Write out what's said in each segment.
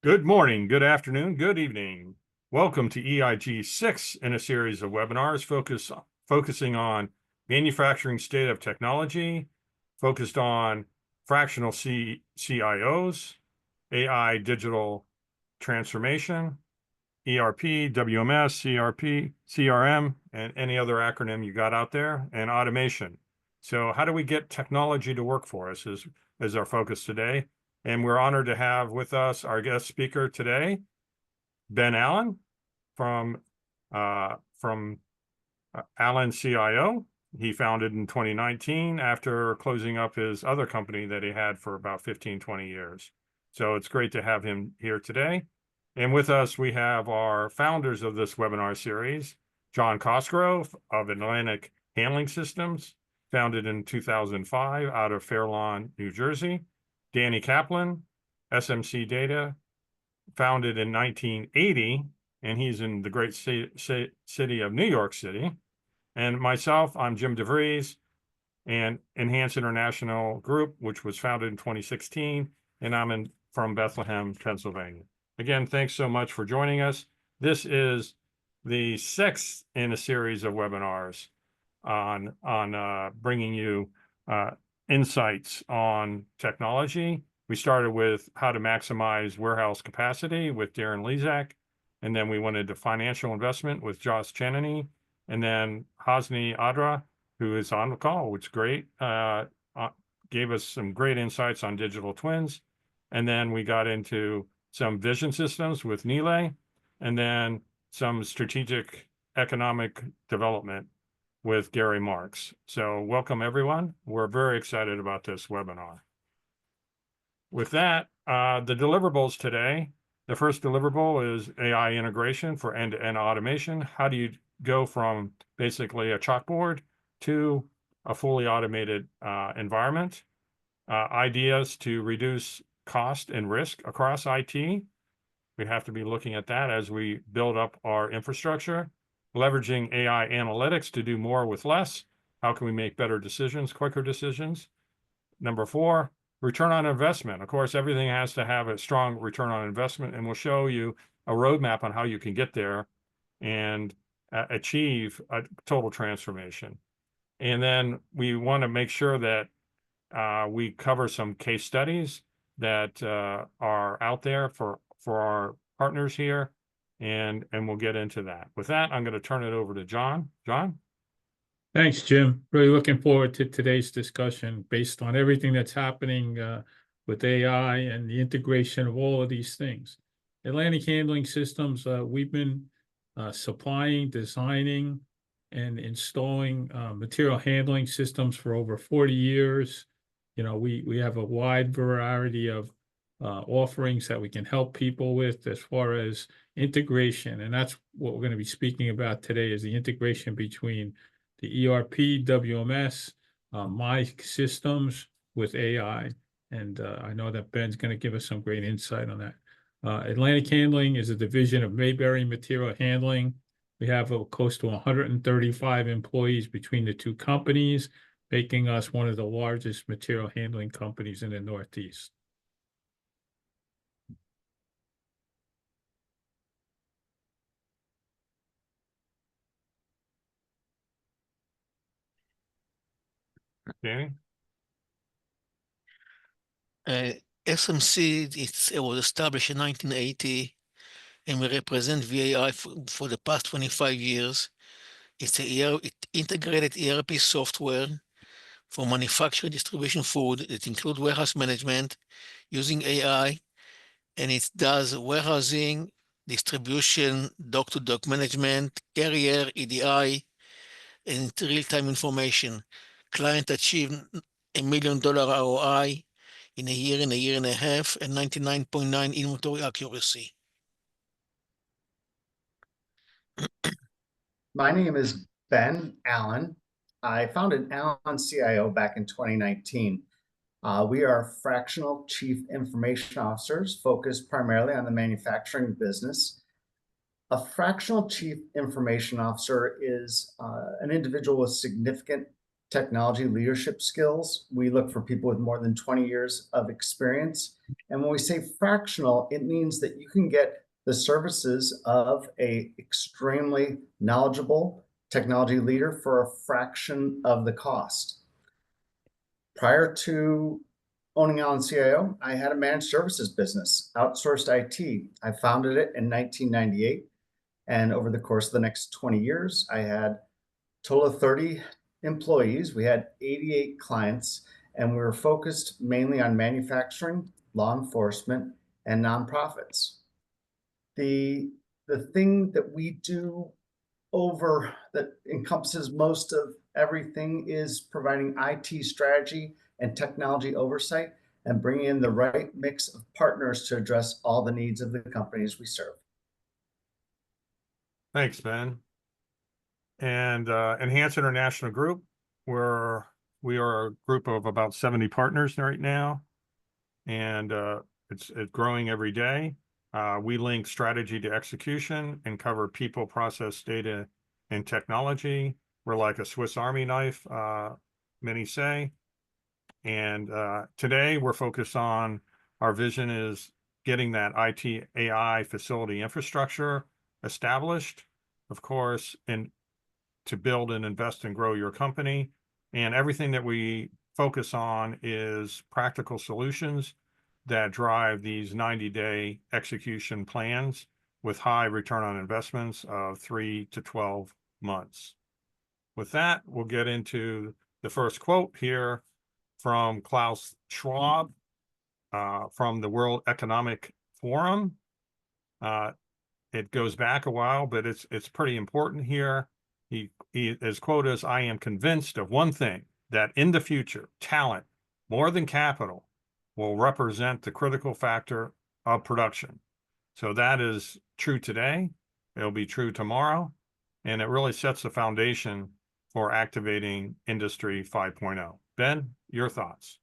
Good morning, good afternoon, good evening. Welcome to EIG 6 in a series of webinars focusing on manufacturing state of technology, focused on fractional CIOs, AI digital transformation, ERP, WMS, CRP, CRM, and any other acronym you got out there, and automation. So how do we get technology to work for us is our focus today. And we're honored to have with us our guest speaker today, Ben Allen from AllenCIO. He founded in 2019 after closing up his other company that he had for about 15, 20 years. So it's great to have him here today. And with us, we have our founders of this webinar series, John Cosgrove of Atlantic Handling Systems, founded in 2005 out of Fair Lawn, New Jersey. Danny Kaplan, SMC Data, founded in 1980, and he's in the great city of New York City. And myself, I'm Jim DeVries, and Enhance International Group, which was founded in 2016, and I'm from Bethlehem, Pennsylvania. Again, thanks so much for joining us. This is the 6th in a series of webinars on bringing you insights on technology. We started with how to maximize warehouse capacity with Darren Lezak, and then we went into financial investment with Josh Chenany, and then Hosni Adra, who is on the call, which is great, gave us some great insights on digital twins. And then we got into some vision systems with Nile, and then some strategic economic development with Gary Marks. So welcome, everyone. We're very excited about this webinar. With that, the deliverables today, the first deliverable is AI integration for end-to-end automation. How do you go from basically a chalkboard to a fully automated environment? Ideas to reduce cost and risk across IT. We have to be looking at that as we build up our infrastructure. Leveraging AI analytics to do more with less. How can we make better decisions, quicker decisions? Number 4, return on investment. Of course, everything has to have a strong return on investment, and we'll show you a roadmap on how you can get there and achieve a total transformation. And then we want to make sure that we cover some case studies that are out there for our partners here. And we'll get into that. With that, I'm going to turn it over to John. John? Thanks, Jim. Really looking forward to today's discussion based on everything that's happening with AI and the integration of all of these things. Atlantic Handling Systems, we've been supplying, designing, and installing material handling systems for over 40 years. You know, we have a wide variety of offerings that we can help people with as far as integration, and that's what we're going to be speaking about today, is the integration between the ERP, WMS, my systems with AI, and I know that Ben's going to give us some great insight on that. Atlantic Handling is a division of Mayberry Material Handling. We have close to 135 employees between the two companies, making us one of the largest material handling companies in the Northeast. Danny? SMC it was established in 1980, and we represent VAI for the past 25 years. It's it integrated ERP software for manufacturing, distribution, food. It includes warehouse management using AI, and it does warehousing, distribution, dock-to-dock management, carrier, EDI, and real-time information. Client achieved $1 million ROI in a year and a half, and 99.9 inventory accuracy. My name is Ben Allen. I founded AllenCIO back in 2019. We are fractional chief information officers focused primarily on the manufacturing business. A fractional chief information officer is an individual with significant technology leadership skills. We look for people with more than 20 years of experience. And when we say fractional, it means that you can get the services of a extremely knowledgeable technology leader for a fraction of the cost. Prior to owning AllenCIO, I had a managed services business, outsourced IT. I founded it in 1998. And over the course of the next 20 years, I had a total of 30 employees. We had 88 clients, and we were focused mainly on manufacturing, law enforcement, and nonprofits. The thing that we do that encompasses most of everything is providing IT strategy and technology oversight and bringing in the right mix of partners to address all the needs of the companies we serve. Thanks, Ben. And Enhance International Group, we are a group of about 70 partners right now, and it's growing every day. We link strategy to execution and cover people, process, data, and technology. We're like a Swiss Army knife, many say. And today we're focused on, our vision is getting that IT AI facility infrastructure established, of course, and to build and invest and grow your company. And everything that we focus on is practical solutions that drive these 90-day execution plans with high return on investments of 3 to 12 months. With that, we'll get into the first quote here from Klaus Schwab from the World Economic Forum. It goes back a while, but it's pretty important here. His quote is, "I am convinced of one thing, that in the future, talent, more than capital, will represent the critical factor of production." So that is true today. It'll be true tomorrow. And it really sets the foundation for activating Industry 5.0. Ben, your thoughts?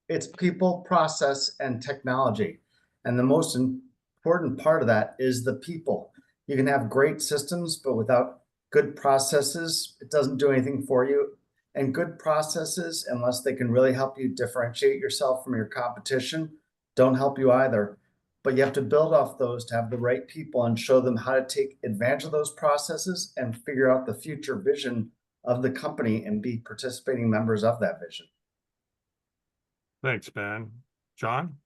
It's people, process, and technology. And the most important part of that is the people. You can have great systems, but without good processes, it doesn't do anything for you. And good processes, unless they can really help you differentiate yourself from your competition, don't help you either. But you have to build off those to have the right people and show them how to take advantage of those processes and figure out the future vision of the company and be participating members of that vision. Thanks, Ben. John?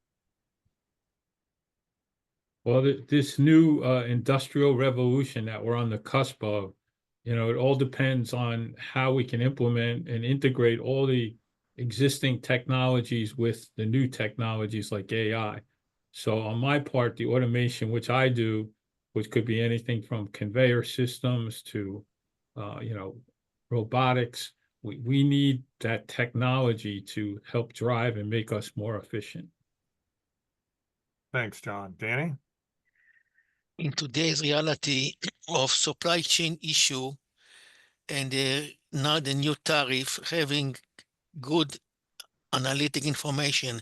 Well, this new industrial revolution that we're on the cusp of, it all depends on how we can implement and integrate all the existing technologies with the new technologies like AI. So on my part, the automation, which I do, which could be anything from conveyor systems to, robotics, we need that technology to help drive and make us more efficient. Thanks, John. Danny? In today's reality of supply chain issue and now the new tariff, having good analytic information,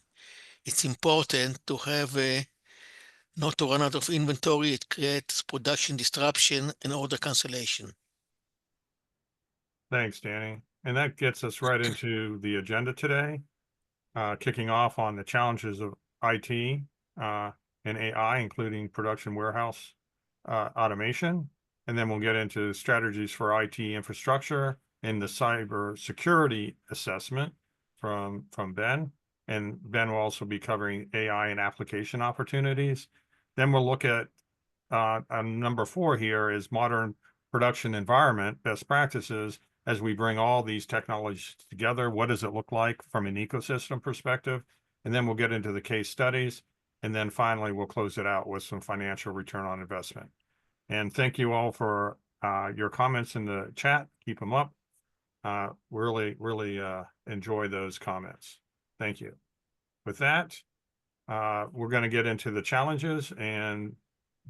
it's important to have not to run out of inventory. It creates production disruption and order cancellation. Thanks, Danny. And that gets us right into the agenda today, kicking off on the challenges of IT and AI, including production warehouse automation. And then we'll get into strategies for IT infrastructure and the cyber security assessment from Ben. And Ben will also be covering AI and application opportunities. Then we'll look at number 4 here is modern production environment best practices. As we bring all these technologies together, what does it look like from an ecosystem perspective? And then we'll get into the case studies. And then finally, we'll close it out with some financial return on investment. And thank you all for your comments in the chat. Keep them up. Really enjoy those comments. Thank you. With that, we're going to get into the challenges, and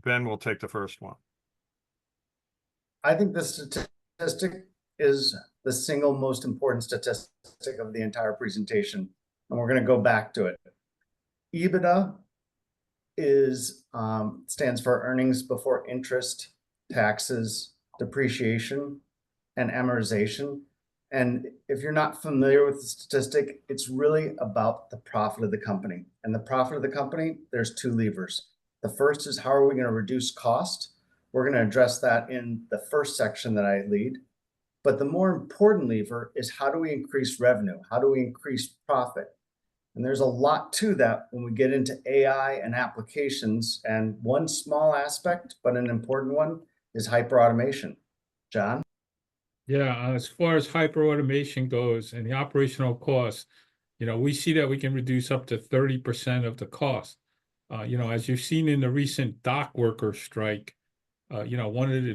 Ben will take the first one. I think the statistic is the single most important statistic of the entire presentation, and we're going to go back to it. EBITDA stands for earnings before interest, taxes, depreciation, and amortization. And if you're not familiar with the statistic, it's really about the profit of the company. And the profit of the company, there's two levers. The first is how are we going to reduce cost? We're going to address that in the first section that I lead. But the more important lever is how do we increase revenue? How do we increase profit? And there's a lot to that when we get into AI and applications. And one small aspect, but an important one, is hyperautomation. John? Yeah, as far as hyper automation goes and the operational costs, we see that we can reduce up to 30% of the cost. As you've seen in the recent dock worker strike, one of the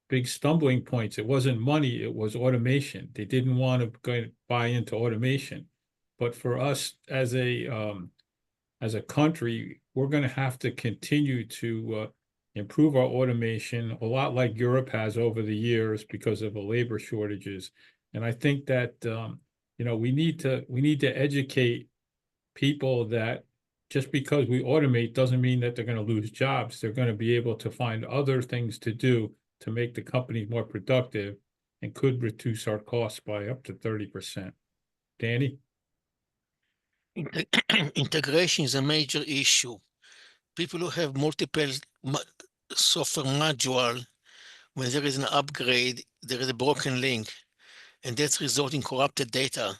big stumbling points, it wasn't money, it was automation. They didn't want to go buy into automation. But for us as a country, we're going to have to continue to improve our automation, a lot like Europe has over the years because of the labor shortages. And I think that we need to educate people that just because we automate doesn't mean that they're going to lose jobs. They're going to be able to find other things to do to make the company more productive and could reduce our costs by up to 30%. Danny? Integration is a major issue. People who have multiple software modules, when there is an upgrade, there is a broken link, and that's resulting in corrupted data,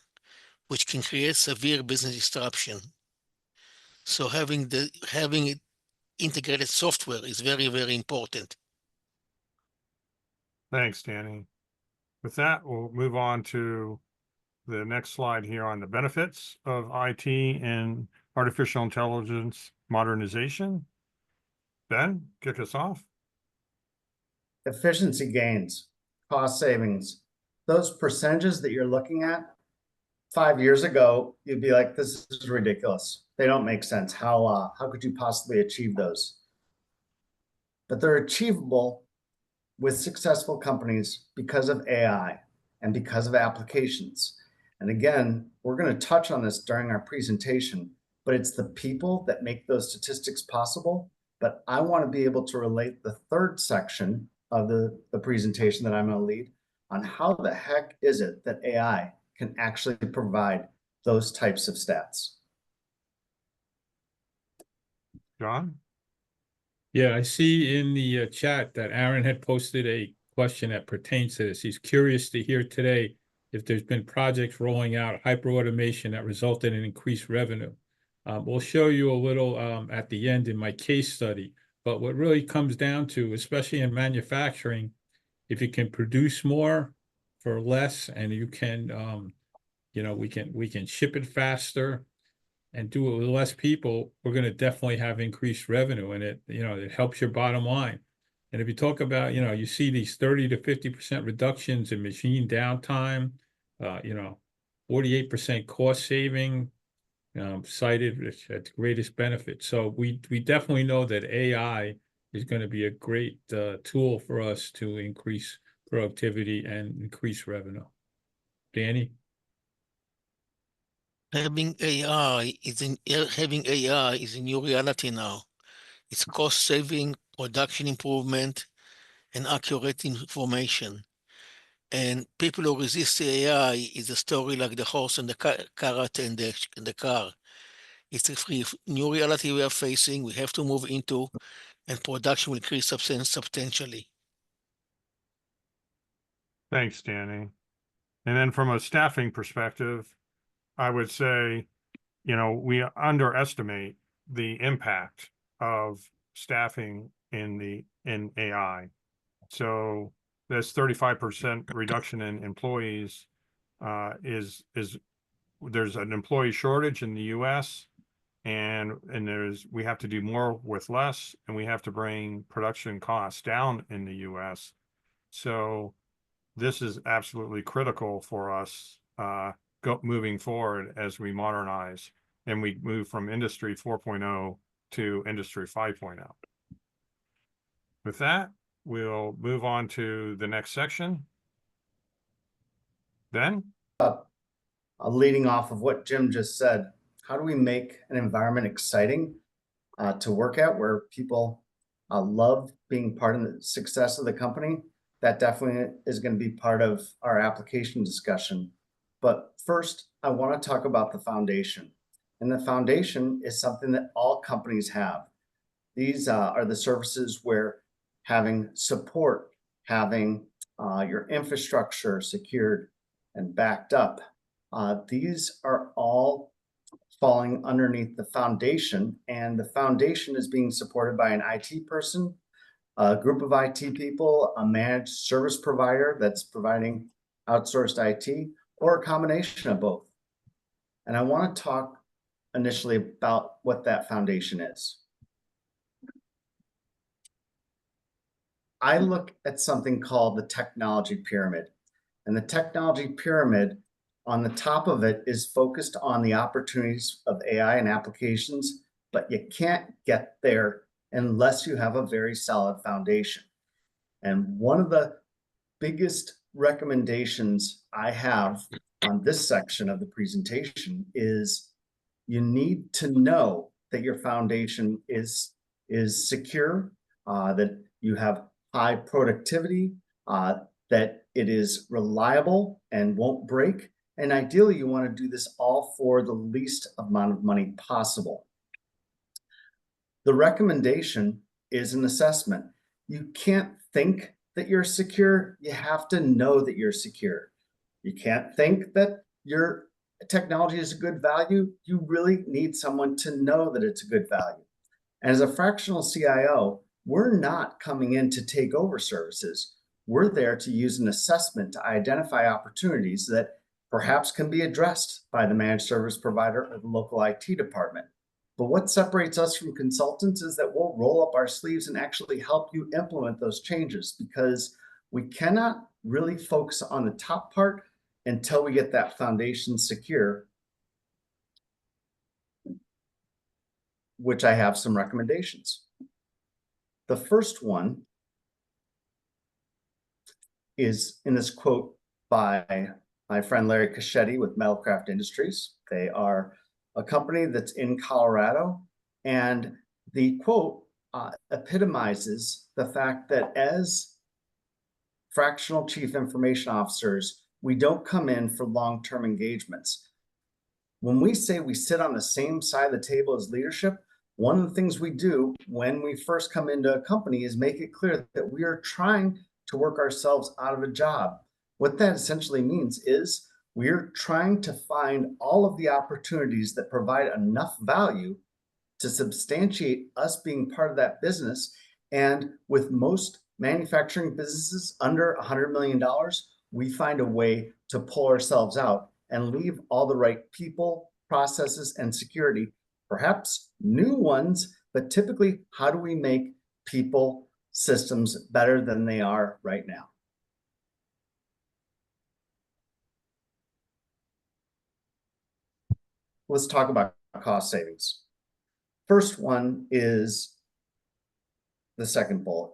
which can create severe business disruption. So having it integrated software is very, very important. Thanks, Danny. With that, we'll move on to the next slide here on the benefits of IT and artificial intelligence modernization. Ben, kick us off. Efficiency gains, cost savings, those percentages that you're looking at, 5 years ago, you'd be like, this is ridiculous. They don't make sense. How could you possibly achieve those? But they're achievable with successful companies because of AI and because of applications. And again, we're going to touch on this during our presentation, but it's the people that make those statistics possible. But I want to be able to relate the third section of the presentation that I'm going to lead on how the heck is it that AI can actually provide those types of stats. John? Yeah, I see in the chat that Aaron had posted a question that pertains to this. He's curious to hear today if there's been projects rolling out hyperautomation that resulted in increased revenue. We'll show you a little at the end in my case study, but what really comes down to, especially in manufacturing, if you can produce more for less and you can, we can ship it faster and do it with less people, we're going to definitely have increased revenue, and it helps your bottom line. And if you talk about, you see these 30 to 50% reductions in machine downtime, 48% cost saving, cited at the greatest benefit. So we definitely know that AI is going to be a great tool for us to increase productivity and increase revenue. Danny? Having AI is a new reality now. It's cost saving, production improvement, and accurate information. And people who resist AI is a story like the horse and the carrot and the car. It's a new reality we are facing. We have to move into, and production will increase substantially. Thanks, Danny. And then from a staffing perspective, I would say, we underestimate the impact of staffing in AI. So this 35% reduction in employees is there's an employee shortage in the US, and we have to do more with less, and we have to bring production costs down in the US. So this is absolutely critical for us moving forward as we modernize and we move from Industry 4.0 to Industry 5.0. With that, we'll move on to the next section. Ben? Leading off of what Jim just said, how do we make an environment exciting to work at where people love being part of the success of the company, that definitely is going to be part of our application discussion. But first, I want to talk about the foundation. And the foundation is something that all companies have. These are the services where having support, having your infrastructure secured and backed up, these are all falling underneath the foundation, and the foundation is being supported by an IT person, a group of IT people, a managed service provider that's providing outsourced IT, or a combination of both. And I want to talk initially about what that foundation is. I look at something called the technology pyramid, and the technology pyramid, on the top of it, is focused on the opportunities of AI and applications, but you can't get there unless you have a very solid foundation. And one of the biggest recommendations I have on this section of the presentation is you need to know that your foundation is secure, that you have high productivity, that it is reliable and won't break. And ideally, you want to do this all for the least amount of money possible. The recommendation is an assessment. You can't think that you're secure. You have to know that you're secure. You can't think that your technology is a good value. You really need someone to know that it's a good value. And as a fractional CIO, we're not coming in to take over services. We're there to use an assessment to identify opportunities that perhaps can be addressed by the managed service provider or the local IT department. But what separates us from consultants is that we'll roll up our sleeves and actually help you implement those changes, because we cannot really focus on the top part until we get that foundation secure, which I have some recommendations. The first one is in this quote by my friend Larry Cachetti with Metalcraft Industries. They are a company that's in Colorado, and the quote epitomizes the fact that as fractional chief information officers, we don't come in for long-term engagements. When we say we sit on the same side of the table as leadership, one of the things we do when we first come into a company is make it clear that we are trying to work ourselves out of a job. What that essentially means is we're trying to find all of the opportunities that provide enough value to substantiate us being part of that business. And with most manufacturing businesses under $100 million, we find a way to pull ourselves out and leave all the right people, processes, and security, perhaps new ones, but typically, how do we make people, systems better than they are right now? Let's talk about cost savings. First one is the second bullet.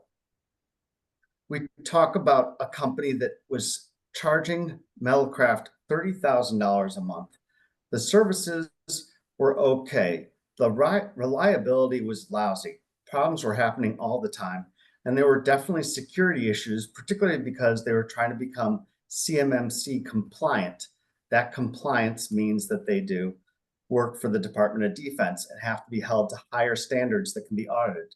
We talk about a company that was charging Metalcraft $30,000 a month. The services were okay. The reliability was lousy. Problems were happening all the time. And there were definitely security issues, particularly because they were trying to become CMMC compliant. That compliance means that they do work for the Department of Defense and have to be held to higher standards that can be audited.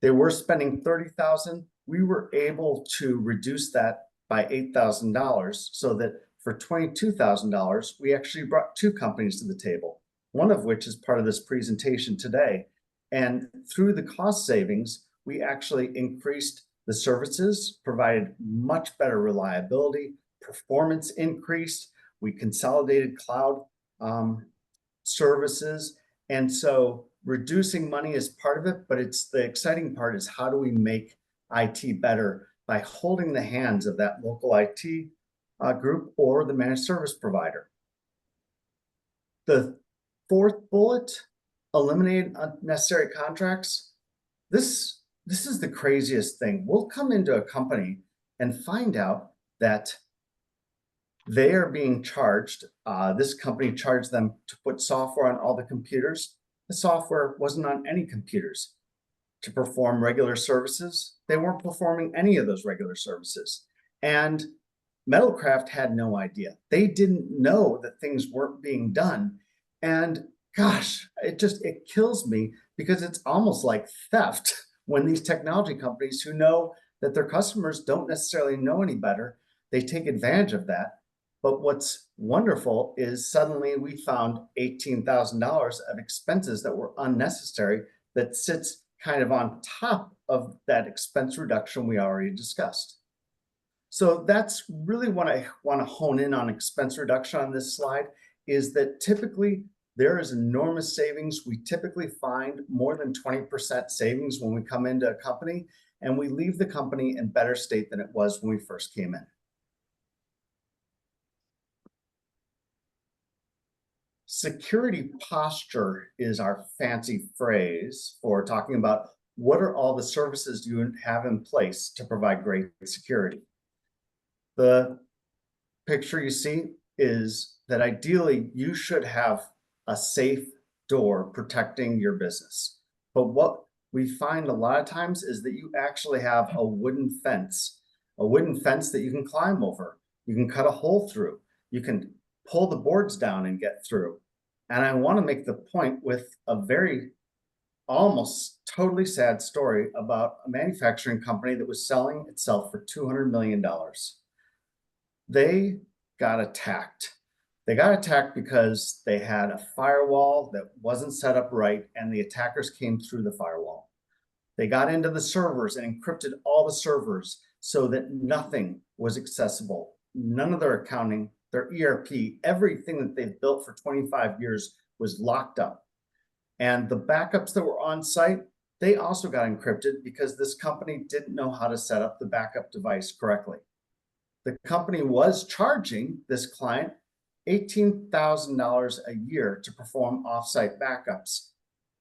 They were spending $30,000. We were able to reduce that by $8,000, so that for $22,000, we actually brought two companies to the table, one of which is part of this presentation today. And through the cost savings, we actually increased the services, provided much better reliability, performance increased, we consolidated cloud services. And so reducing money is part of it, but it's the exciting part is how do we make IT better by holding the hands of that local IT group or the managed service provider. The fourth bullet, eliminate unnecessary contracts. This is the craziest thing. We'll come into a company and find out that they are being charged. This company charged them to put software on all the computers. The software wasn't on any computers. to perform regular services, they weren't performing any of those regular services. And Metalcraft had no idea. They didn't know that things weren't being done. And gosh, it kills me because it's almost like theft when these technology companies who know that their customers don't necessarily know any better, they take advantage of that. But what's wonderful is suddenly we found $18,000 of expenses that were unnecessary that sits kind of on top of that expense reduction we already discussed. So that's really what I want to hone in on expense reduction on this slide, is that typically there is enormous savings. We typically find more than 20% savings when we come into a company, and we leave the company in better state than it was when we first came in. Security posture is our fancy phrase for talking about what are all the services you have in place to provide great security. The picture you see is that ideally you should have a safe door protecting your business. But what we find a lot of times is that you actually have a wooden fence that you can climb over. You can cut a hole through. You can pull the boards down and get through. And I want to make the point with a very almost totally sad story about a manufacturing company that was selling itself for $200 million. They got attacked. They got attacked because they had a firewall that wasn't set up right, and the attackers came through the firewall. They got into the servers and encrypted all the servers so that nothing was accessible. None of their accounting, their ERP, everything that they've built for 25 years was locked up. And the backups that were on site, they also got encrypted because this company didn't know how to set up the backup device correctly. The company was charging this client $18,000 a year to perform offsite backups,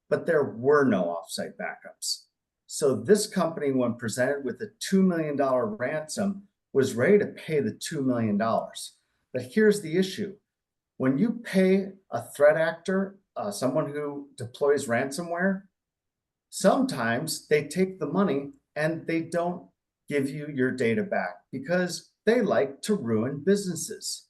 but there were no offsite backups. So this company, when presented with a $2 million ransom, was ready to pay the $2 million. But here's the issue. When you pay a threat actor, someone who deploys ransomware, sometimes they take the money and they don't give you your data back because they like to ruin businesses.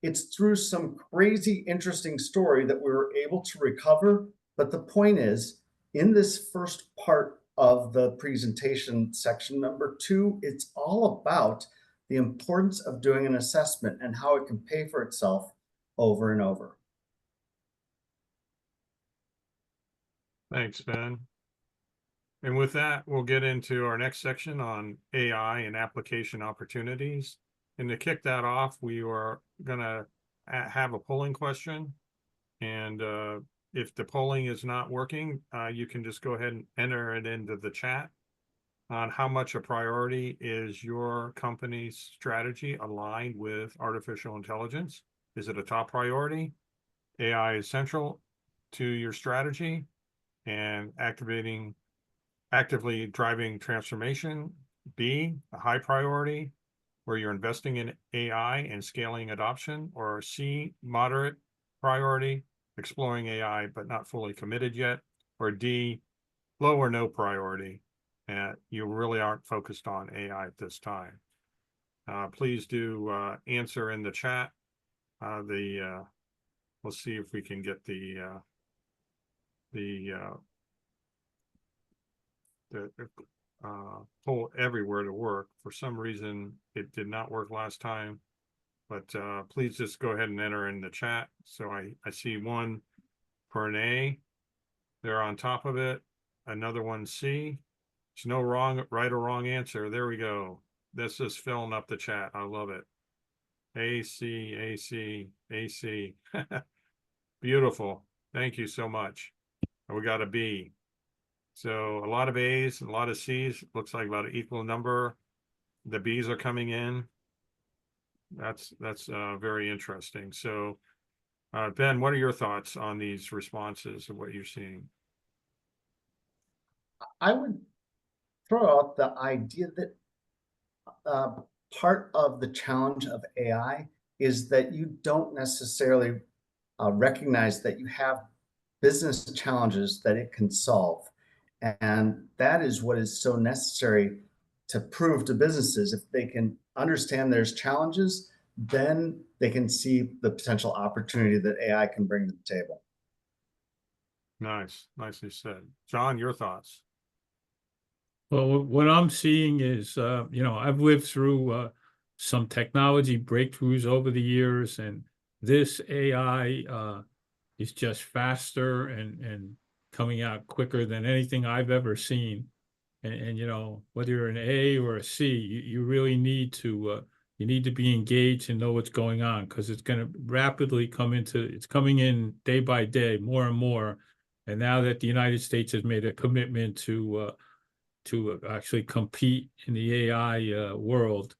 It's through some crazy, interesting story that we were able to recover. But the point is, in this first part of the presentation, section number 2, it's all about the importance of doing an assessment and how it can pay for itself over and over. Thanks, Ben. And with that, we'll get into our next section on AI and application opportunities. And to kick that off, we are going to have a polling question. And if the polling is not working, you can just go ahead and enter it into the chat on how much a priority is your company's strategy aligned with artificial intelligence. Is it a top priority? AI is central to your strategy and actively driving transformation. B, a high priority, where you're investing in AI and scaling adoption. Or C, moderate priority, exploring AI but not fully committed yet. Or D, low or no priority, and you really aren't focused on AI at this time. Please do answer in the chat. We'll see if we can get the poll everywhere to work. For some reason, it did not work last time, but please just go ahead and enter in the chat. So I see one for an A. They're on top of it. Another one C. There's no right or wrong answer. There we go. This is filling up the chat. I love it. A, C, A, C, A, C. Beautiful. Thank you so much. And we got a B. So a lot of A's, a lot of C's. Looks like about an equal number. The B's are coming in. That's very interesting. So, Ben, what are your thoughts on these responses and what you're seeing? I would throw out the idea that part of the challenge of AI is that you don't necessarily recognize that you have business challenges that it can solve. And that is what is so necessary to prove to businesses. If they can understand there's challenges, then they can see the potential opportunity that AI can bring to the table. Nice, nicely said. John, your thoughts? Well, what I'm seeing is, I've lived through some technology breakthroughs over the years, and this AI is just faster and coming out quicker than anything I've ever seen. And whether you're an A or a C, you really need to be engaged and know what's going on, because it's going to rapidly it's coming in day by day, more and more. And now that the United States has made a commitment to actually compete in the AI world,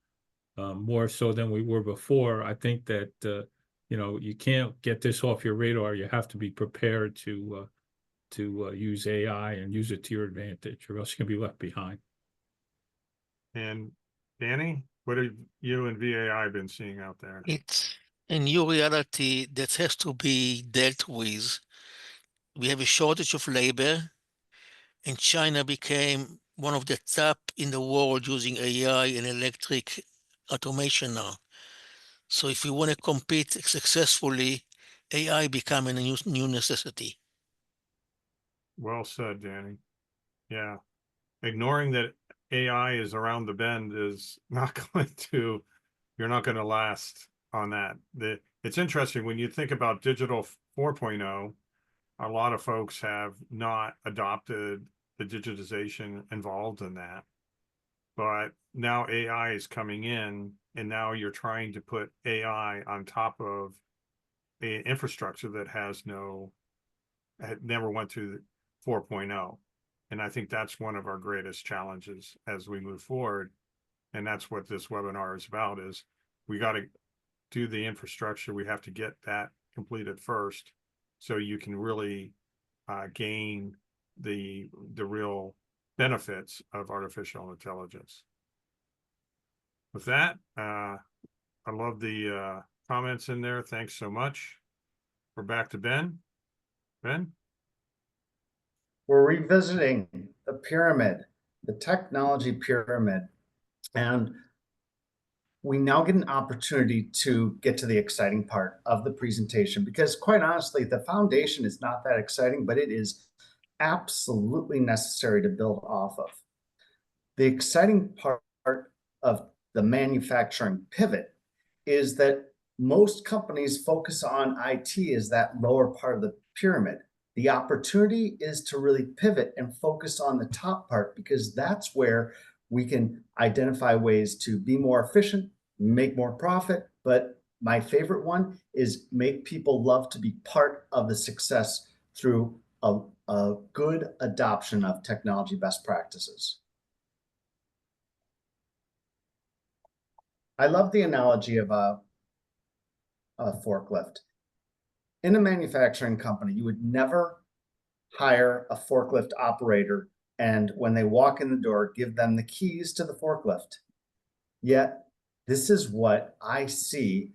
more so than we were before, I think that you can't get this off your radar. You have to be prepared to use AI and use it to your advantage, or else you're gonna be left behind. And Danny, what have you and VAI been seeing out there? It's a new reality that has to be dealt with. We have a shortage of labor, and China became one of the top in the world using AI and electric automation now. So if we want to compete successfully, AI becoming a new necessity. Well said, Danny. Yeah. Ignoring that AI is around the bend is not going to, you're not going to last on that. It's interesting when you think about digital 4.0, a lot of folks have not adopted the digitization involved in that. But now AI is coming in, and now you're trying to put AI on top of an infrastructure that had never went through 4.0. And I think that's one of our greatest challenges as we move forward. And that's what this webinar is about, is we got to do the infrastructure. We have to get that completed first, so you can really gain the real benefits of artificial intelligence. With that, I love the comments in there. Thanks so much. We're back to Ben. Ben? We're revisiting the pyramid, the technology pyramid, and we now get an opportunity to get to the exciting part of the presentation, because quite honestly, the foundation is not that exciting, but it is absolutely necessary to build off of. The exciting part of the manufacturing pivot is that most companies focus on IT as that lower part of the pyramid. The opportunity is to really pivot and focus on the top part, because that's where we can identify ways to be more efficient, make more profit. But my favorite one is make people love to be part of the success through a good adoption of technology best practices. I love the analogy of a forklift. In a manufacturing company, you would never hire a forklift operator and when they walk in the door, give them the keys to the forklift. Yet, this is what I see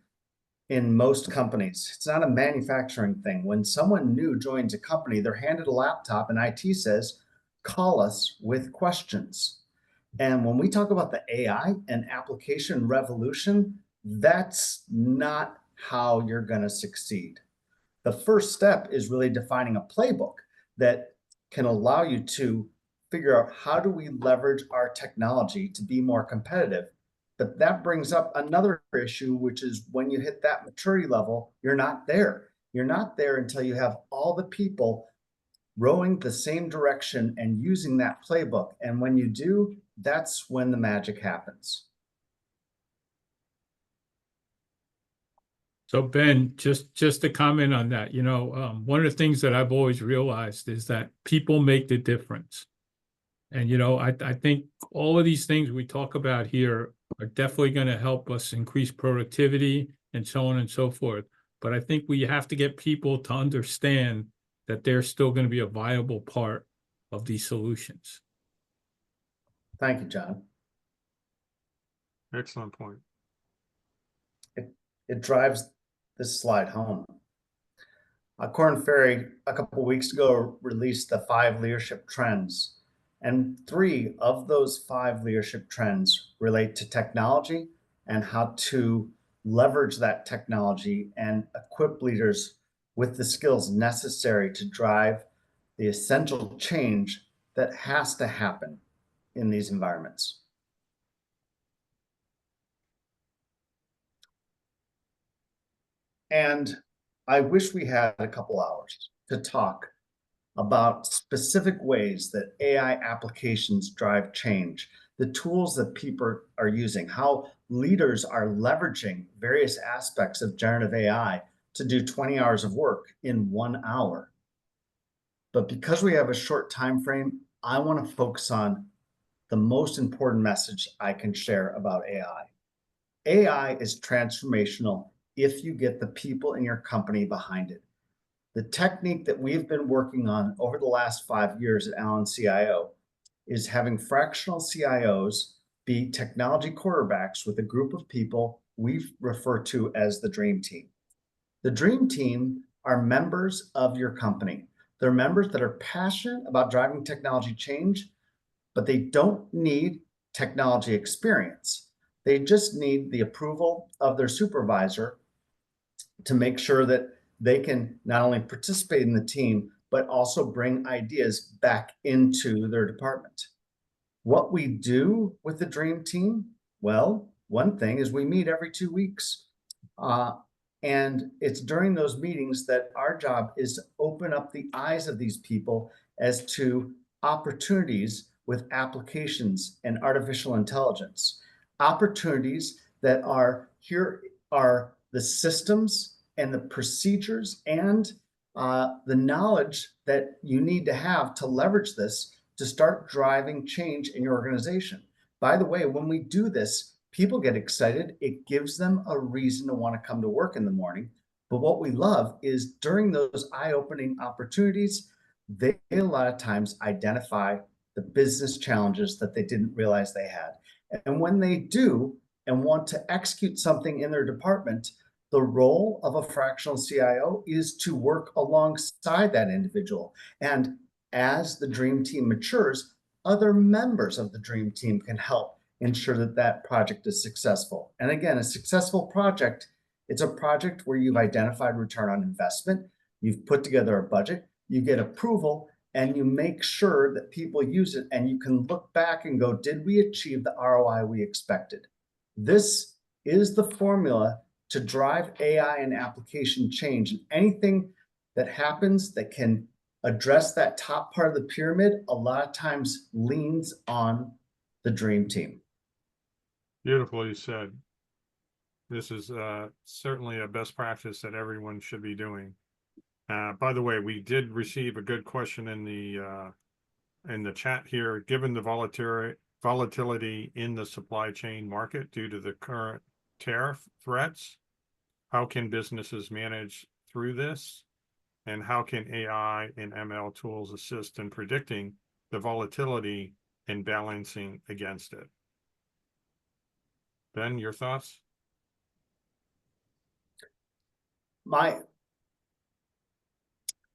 in most companies. It's not a manufacturing thing. When someone new joins a company, they're handed a laptop and IT says, call us with questions. And when we talk about the AI and application revolution, that's not how you're going to succeed. The first step is really defining a playbook that can allow you to figure out, how do we leverage our technology to be more competitive? But that brings up another issue, which is when you hit that maturity level, you're not there. You're not there until you have all the people rowing the same direction and using that playbook. And when you do, that's when the magic happens. So Ben, just to comment on that, one of the things that I've always realized is that people make the difference. And, I think all of these things we talk about here are definitely going to help us increase productivity and so on and so forth. But I think we have to get people to understand that they're still going to be a viable part of these solutions. Thank you, John. Excellent point. It drives this slide home. Corn Ferry, a couple weeks ago, released the 5 leadership trends. And 3 of those 5 leadership trends relate to technology and how to leverage that technology and equip leaders with the skills necessary to drive the essential change that has to happen in these environments. And I wish we had a couple hours to talk about specific ways that AI applications drive change, the tools that people are using, how leaders are leveraging various aspects of generative AI to do 20 hours of work in 1 hour. But because we have a short time frame, I want to focus on the most important message I can share about AI. AI is transformational if you get the people in your company behind it. The technique that we've been working on over the last 5 years at AllenCIO is having fractional CIOs be technology quarterbacks with a group of people we refer to as the dream team. The dream team are members of your company. They're members that are passionate about driving technology change, but they don't need technology experience. They just need the approval of their supervisor to make sure that they can not only participate in the team, but also bring ideas back into their department. What we do with the dream team, well, one thing is we meet every 2 weeks. And it's during those meetings that our job is to open up the eyes of these people as to opportunities with applications and artificial intelligence. Opportunities that are here are the systems and the procedures and the knowledge that you need to have to leverage this to start driving change in your organization. By the way, when we do this, people get excited. It gives them a reason to want to come to work in the morning. But what we love is during those eye-opening opportunities, they a lot of times identify the business challenges that they didn't realize they had. And when they do and want to execute something in their department, the role of a fractional CIO is to work alongside that individual. And as the dream team matures, other members of the dream team can help ensure that that project is successful. And again, a successful project, it's a project where you've identified return on investment, you've put together a budget, you get approval, and you make sure that people use it, and you can look back and go, did we achieve the ROI we expected? This is the formula to drive AI and application change. And anything that happens that can address that top part of the pyramid, a lot of times leans on the dream team. Beautifully said. This is certainly a best practice that everyone should be doing. By the way, we did receive a good question in the chat here. Given the volatility in the supply chain market due to the current tariff threats, how can businesses manage through this? And how can AI and ML tools assist in predicting the volatility and balancing against it? Ben, your thoughts?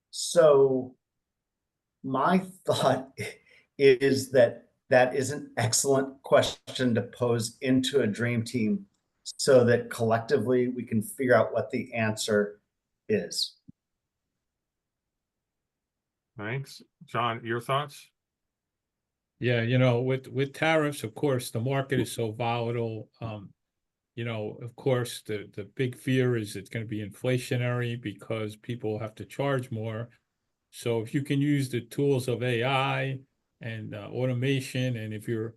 So my thought is that that is an excellent question to pose into a dream team so that collectively we can figure out what the answer is. Thanks. John, your thoughts? Yeah, with tariffs, of course, the market is so volatile. Of course, the big fear is it's going to be inflationary because people have to charge more. So if you can use the tools of AI and automation, and if you're,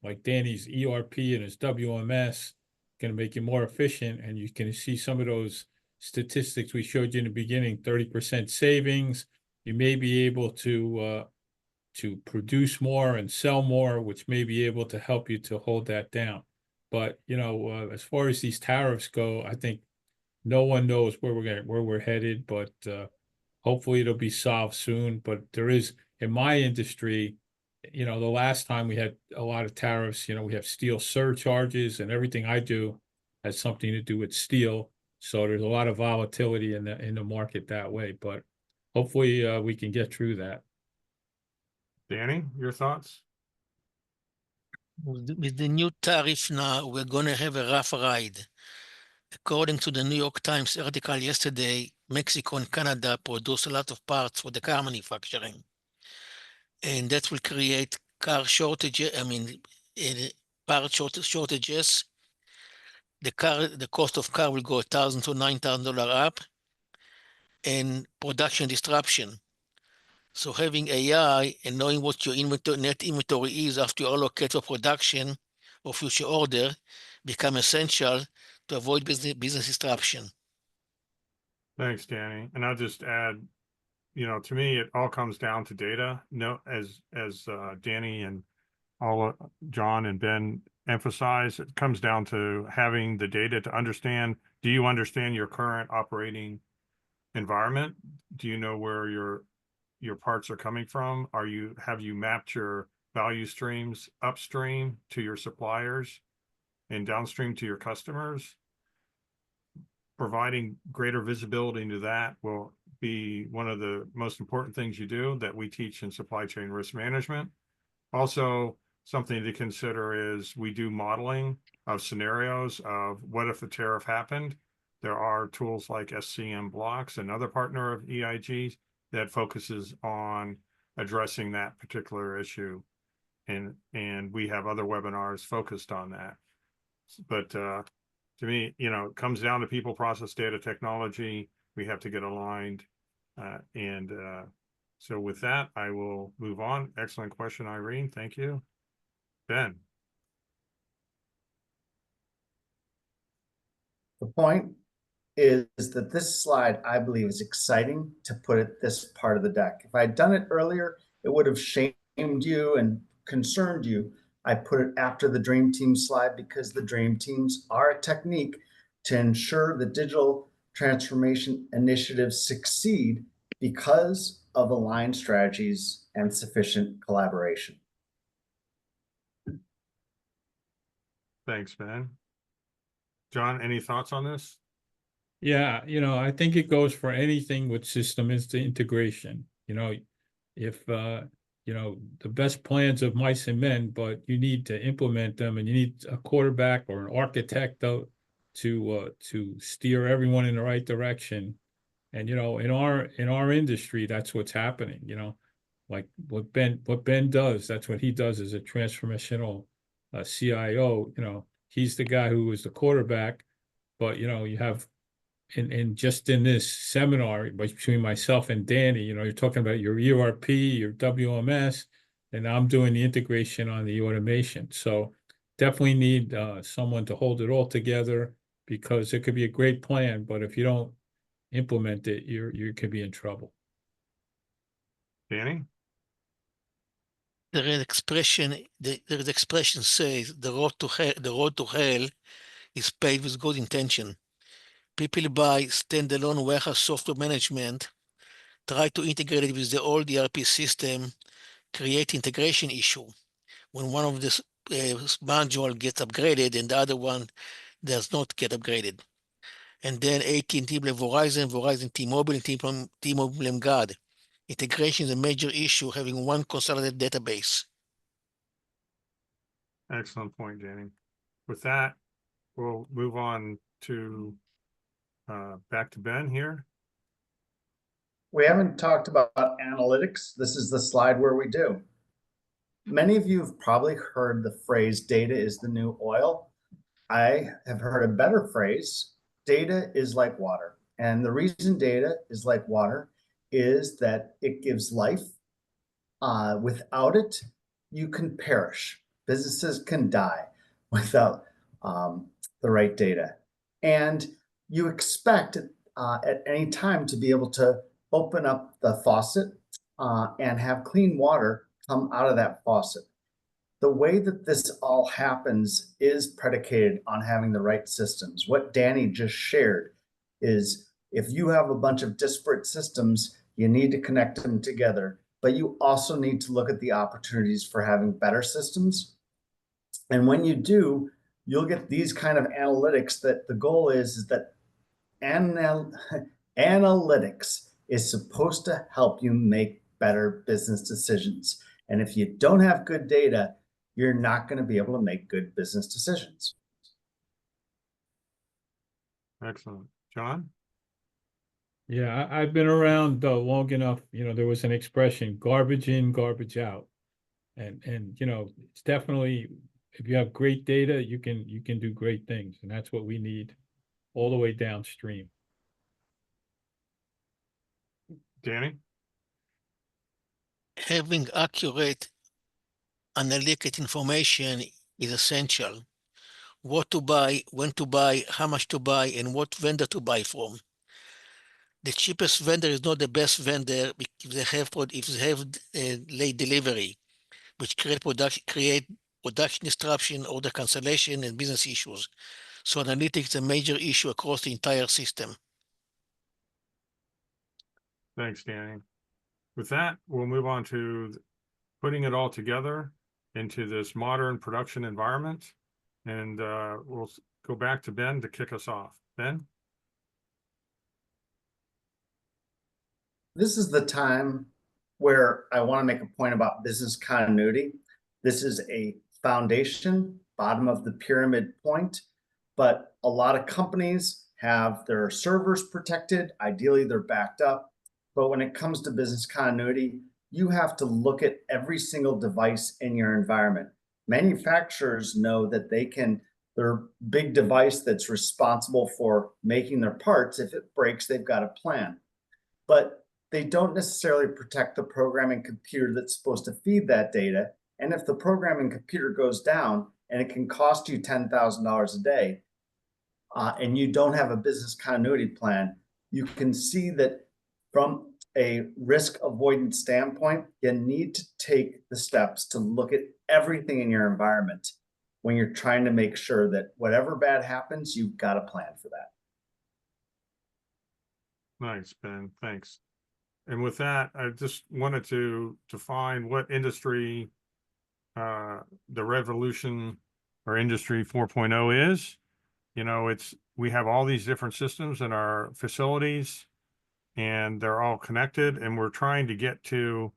like Danny's ERP and his WMS, going to make you more efficient, and you can see some of those statistics we showed you in the beginning, 30% savings, you may be able to produce more and sell more, which may be able to help you to hold that down. But as far as these tariffs go, I think no one knows where we're headed, but hopefully it'll be solved soon. But there is, in my industry, the last time we had a lot of tariffs, we have steel surcharges, and everything I do has something to do with steel. So there's a lot of volatility in the market that way, but hopefully we can get through that. Danny, your thoughts? With the new tariff now, we're going to have a rough ride. According to the New York Times article yesterday, Mexico and Canada produce a lot of parts for the car manufacturing. And that will create car shortages, part shortages. The cost of car will go $1,000 to $9,000 up, and production disruption. So having AI and knowing what your net inventory is after you allocate for production or future order become essential to avoid business disruption. Thanks, Danny. And I'll just add, to me, it all comes down to data. No, as Danny and all John and Ben emphasize, it comes down to having the data to understand. Do you understand your current operating environment? Do you know where your parts are coming from? Have you mapped your value streams upstream to your suppliers and downstream to your customers? Providing greater visibility into that will be one of the most important things you do that we teach in supply chain risk management. Also, something to consider is we do modeling of scenarios of what if the tariff happened. There are tools like SCM Blocks, another partner of EIG, that focuses on addressing that particular issue. And we have other webinars focused on that. But to me, it comes down to people, process, data, technology. We have to get aligned. So with that, I will move on. Excellent question, Irene. Thank you. Ben. The point is that this slide, I believe, is exciting to put at this part of the deck. If I had done it earlier, it would have shamed you and concerned you. I put it after the Dream Team slide because the Dream Teams are a technique to ensure the digital transformation initiatives succeed because of aligned strategies and sufficient collaboration. Thanks, Ben. John, any thoughts on this? Yeah, I think it goes for anything with system is the integration. If the best plans of mice and men, but you need to implement them, and you need a quarterback or an architect to steer everyone in the right direction. And in our industry, that's what's happening. Like what Ben does, that's what he does as a transformational CIO. He's the guy who was the quarterback, but you have. And just in this seminar between myself and Danny, you're talking about your ERP, your WMS, and I'm doing the integration on the automation. So definitely need someone to hold it all together, because it could be a great plan, but if you don't implement it, you could be in trouble. Danny? There is expression says the road to hell is paved with good intention. People buy standalone warehouse software management, try to integrate it with the old ERP system, create integration issue. When one of the module gets upgraded and the other one does not get upgraded. And then AT&T blame Verizon T-Mobile, and T-Mobile blame God. Integration is a major issue, having one consolidated database. Excellent point, Danny. With that, we'll move on to back to Ben here. We haven't talked about analytics. This is the slide where we do. Many of you have probably heard the phrase, data is the new oil. I have heard a better phrase, data is like water. And the reason data is like water is that it gives life. Without it, you can perish. Businesses can die without the right data. And you expect at any time to be able to open up the faucet and have clean water come out of that faucet. The way that this all happens is predicated on having the right systems. What Danny just shared is if you have a bunch of disparate systems, you need to connect them together, but you also need to look at the opportunities for having better systems. And when you do, you'll get these kind of analytics that the goal is that analytics is supposed to help you make better business decisions. And if you don't have good data, you're not going to be able to make good business decisions. Excellent. John? Yeah, I've been around long enough. There was an expression, garbage in, garbage out. And it's definitely, if you have great data, you can do great things. And that's what we need all the way downstream. Danny? Having accurate analytic information is essential. What to buy, when to buy, how much to buy, and what vendor to buy from. The cheapest vendor is not the best vendor if they have late delivery, which create production disruption, order cancellation, and business issues. So analytics is a major issue across the entire system. Thanks, Danny. With that, we'll move on to putting it all together into this modern production environment. And we'll go back to Ben to kick us off. Ben? This is the time where I want to make a point about business continuity. This is a foundation, bottom of the pyramid point, but a lot of companies have their servers protected. Ideally, they're backed up. But when it comes to business continuity, you have to look at every single device in your environment. Manufacturers know that their big device that's responsible for making their parts, if it breaks, they've got a plan. But they don't necessarily protect the programming computer that's supposed to feed that data. And if the programming computer goes down and it can cost you $10,000 a day, and you don't have a business continuity plan, you can see that from a risk avoidance standpoint, you need to take the steps to look at everything in your environment when you're trying to make sure that whatever bad happens, you've got a plan for that. Nice, Ben. Thanks. And with that, I just wanted to define what industry the revolution or industry 4.0 is. We have all these different systems in our facilities and they're all connected, and we're trying to get to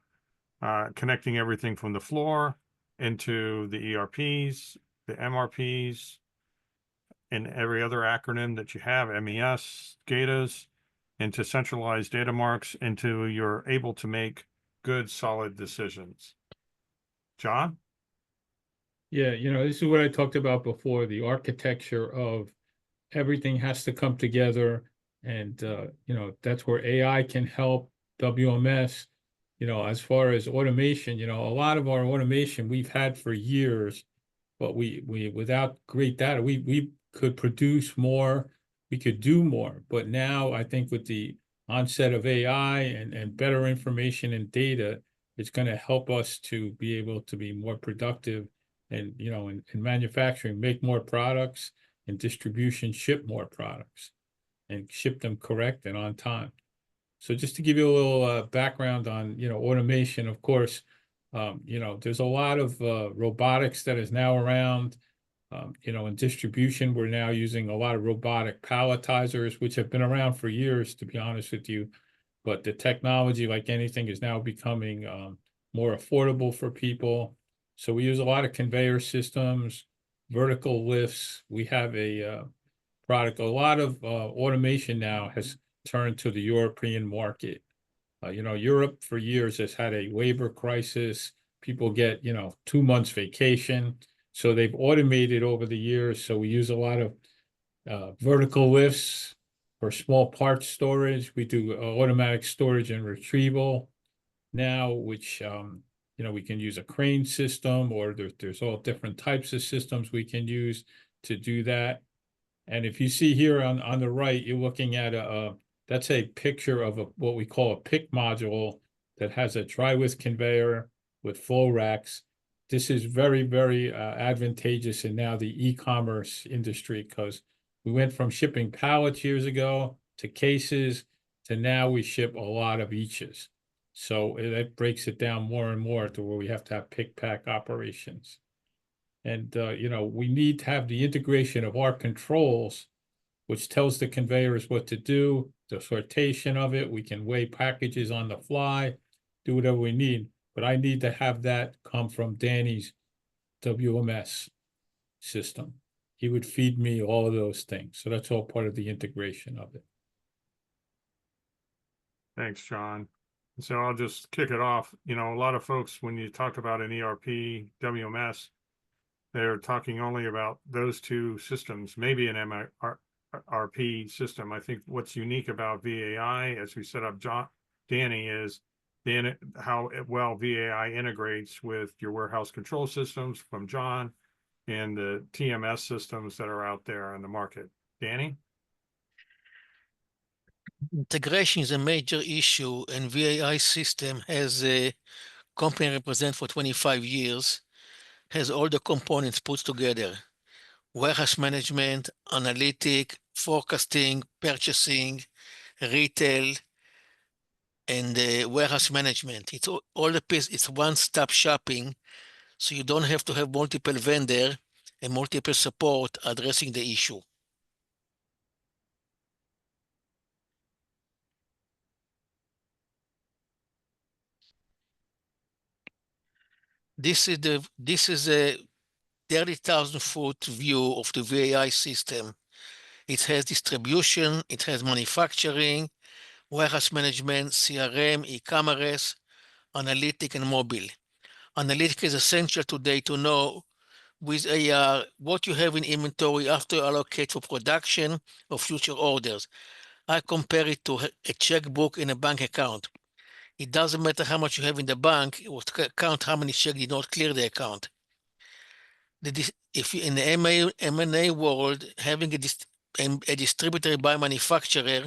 connecting everything from the floor into the ERPs, the MRPs, and every other acronym that you have, MES, SCADAs, into centralized data marks, into you're able to make good, solid decisions. John? Yeah, this is what I talked about before, the architecture of everything has to come together. And, that's where AI can help, WMS, as far as automation, a lot of our automation we've had for years, but we without great data, we could produce more, we could do more. But now I think with the onset of AI and better information and data, it's going to help us to be able to be more productive and, in manufacturing, make more products, and distribution, ship more products and ship them correct and on time. So just to give you a little background on, automation, of course, there's a lot of robotics that is now around. In distribution, we're now using a lot of robotic palletizers, which have been around for years, to be honest with you. But the technology, like anything, is now becoming more affordable for people. So we use a lot of conveyor systems, vertical lifts. We have a product. A lot of automation now has turned to the European market. Europe for years has had a labor crisis. People get, 2 months vacation. So they've automated over the years. So we use a lot of vertical lifts for small part storage. We do automatic storage and retrieval now, which, we can use a crane system, or there's all different types of systems we can use to do that. And if you see here on the right, you're looking at that's a picture of what we call a pick module that has a dry width conveyor with flow racks. This is very, very advantageous in now the e-commerce industry, because we went from shipping pallets years ago to cases to now we ship a lot of eaches. So that breaks it down more and more to where we have to have pick pack operations. And, we need to have the integration of our controls which tells the conveyors what to do, the sortation of it. We can weigh packages on the fly, do whatever we need. But I need to have that come from Danny's WMS system. He would feed me all of those things. So that's all part of the integration of it. Thanks, John. So I'll just kick it off. You know, a lot of folks, when you talk about an ERP, WMS, they're talking only about those two systems, maybe an MRP system. I think what's unique about VAI, as we set up Danny, is how well VAI integrates with your warehouse control systems from John and the TMS systems that are out there in the market. Danny? Integration is a major issue, and VAI system has a company I represent for 25 years, has all the components put together: warehouse management, analytic, forecasting, purchasing, retail, and warehouse management. It's all the piece. It's one-stop shopping, so you don't have to have multiple vendor and multiple support addressing the issue. This is a 30,000-foot view of the VAI system. It has distribution, it has manufacturing, warehouse management, CRM, e-commerce, analytic, and mobile. Analytic is essential today to know with AR what you have in inventory after you allocate for production or future orders. I compare it to a checkbook in a bank account. It doesn't matter how much you have in the bank, it will count how many checks did not clear the account. If in the M&A world, having a distributor by manufacturer,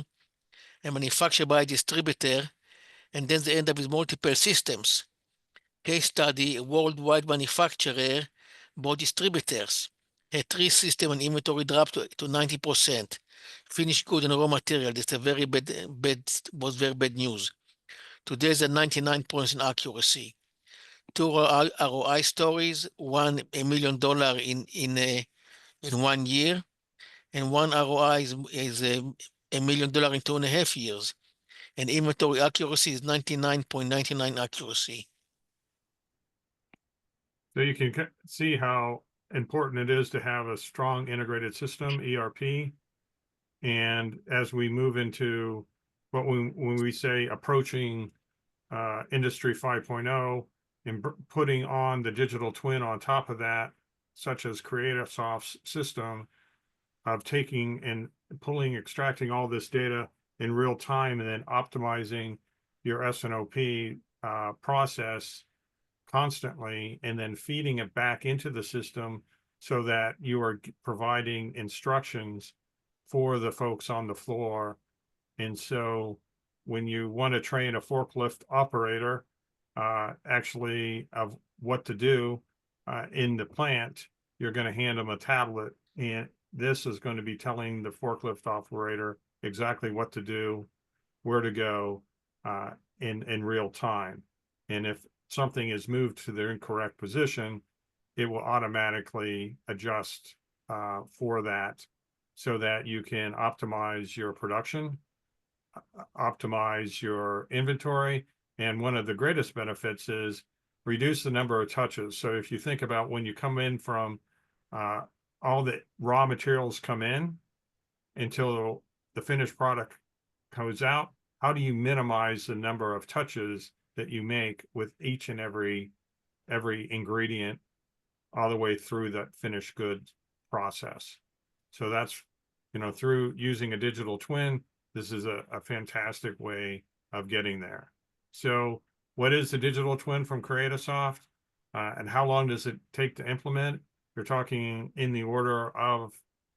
a manufacturer by distributor, and then they end up with multiple systems. Case study: a worldwide manufacturer bought distributors, had 3 systems and inventory dropped to 90%. Finished good and raw material. That's a very was very bad news. Today's at 99 points in accuracy. 2 ROI stories: one $1 million in 1 year, and one ROI is $1 million in 2.5 years. And inventory accuracy is 99.99 accuracy. So you can see how important it is to have a strong integrated system, ERP. And as we move into when we say approaching Industry 5.0 and putting on the digital twin on top of that, such as CreativeSoft's system of taking and extracting all this data in real time and then optimizing your S&OP process constantly, and then feeding it back into the system so that you are providing instructions for the folks on the floor. And so when you want to train a forklift operator actually of what to do in the plant, you're going to hand them a tablet, and this is going to be telling the forklift operator exactly what to do, where to go in real time. And if something is moved to their incorrect position, it will automatically adjust for that, so that you can optimize your production, optimize your inventory. And one of the greatest benefits is reduce the number of touches. So if you think about when you come in from all the raw materials come in until the finished product comes out, how do you minimize the number of touches that you make with each and every ingredient all the way through that finished goods process? So that's, through using a digital twin, this is a fantastic way of getting there. So what is the digital twin from CreativeSoft, and how long does it take to implement? You're talking in the order of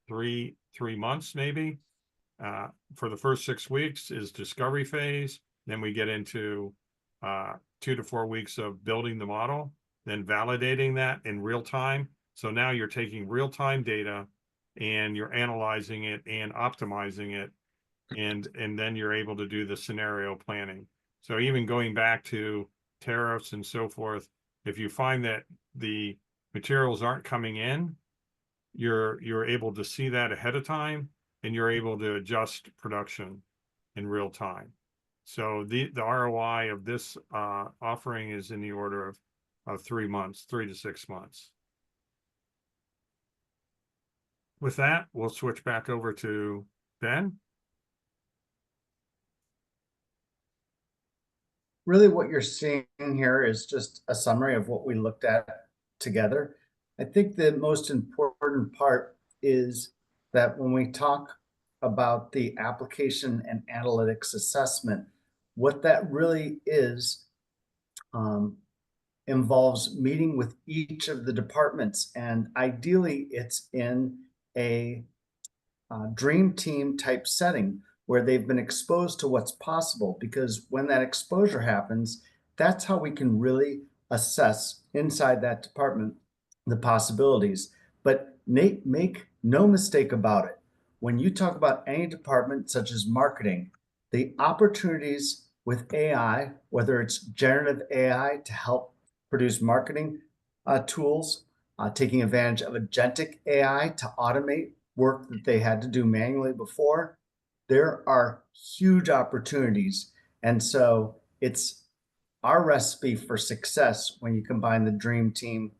three months, maybe. For the first 6 weeks is discovery phase. Then we get into 2 to 4 weeks of building the model, then validating that in real time. So now you're taking real-time data and you're analyzing it and optimizing it, and then you're able to do the scenario planning. So even going back to tariffs and so forth, if you find that the materials aren't coming in, you're able to see that ahead of time and you're able to adjust production in real time. So the ROI of this offering is in the order of 3 months, 3 to 6 months. With that, we'll switch back over to Ben. Really what you're seeing here is just a summary of what we looked at together. I think the most important part is that when we talk about the application and analytics assessment, what that really is involves meeting with each of the departments, and ideally it's in a dream team type setting where they've been exposed to what's possible, because when that exposure happens, that's how we can really assess inside that department the possibilities. But make no mistake about it. When you talk about any department such as marketing, the opportunities with AI, whether it's generative AI to help produce marketing tools, taking advantage of agentic AI to automate work that they had to do manually before, there are huge opportunities. And so it's our recipe for success when you combine the dream team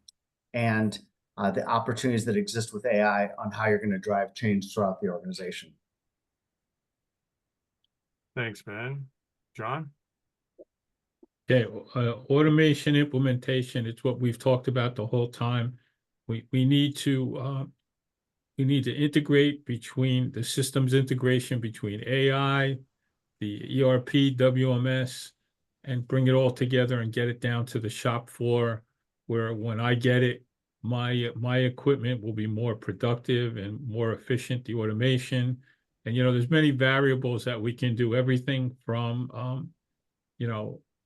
and the opportunities that exist with AI on how you're going to drive change throughout the organization. Thanks, Ben. John? Okay, automation implementation, it's what we've talked about the whole time. We need to integrate between the systems integration between AI, the ERP, WMS, and bring it all together and get it down to the shop floor where when I get it, my equipment will be more productive and more efficient, the automation. And, there's many variables that we can do, everything from,